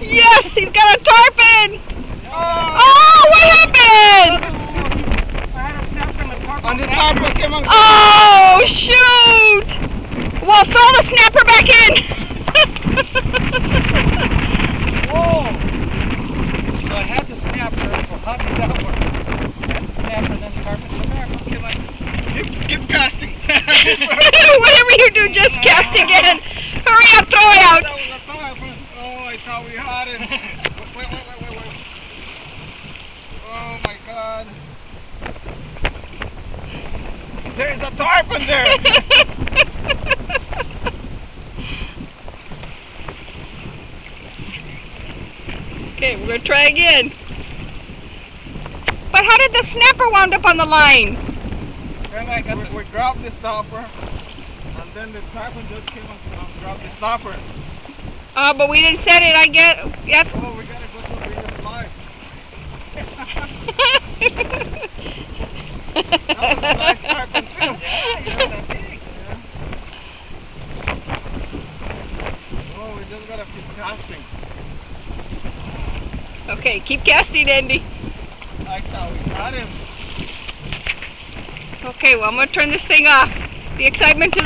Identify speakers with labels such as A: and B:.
A: Yes, he's got a tarpon! Oh, what happened?
B: I had a snapper in the tarpon.
C: On the tarpon came on.
A: Oh, shoot! Well, throw the snapper back in!
B: Whoa! So I had the snapper. Well, how did that work? Snapper and then the tarpon. Okay, like,
C: Keep casting.
A: Whatever you do, just cast again. Hurry up, throw it out.
C: That was a tarpon. Oh, I thought we had it. Wait. Oh my God. There's a tarpon there.
A: Okay, we're going to try again. But how did the snapper wound up on the line?
C: We dropped the stopper, and then the tarpon just came and dropped the stopper.
A: But we didn't set it, I guess. Yep.
C: Oh, we gotta go to the bigger fly. That was a nice tarpon too.
B: yeah, that's big.
C: Yeah. Oh, we just gotta keep casting.
A: Okay, keep casting, Andy.
C: I thought we got him.
A: Okay, well, I'm going to turn this thing off. The excitement is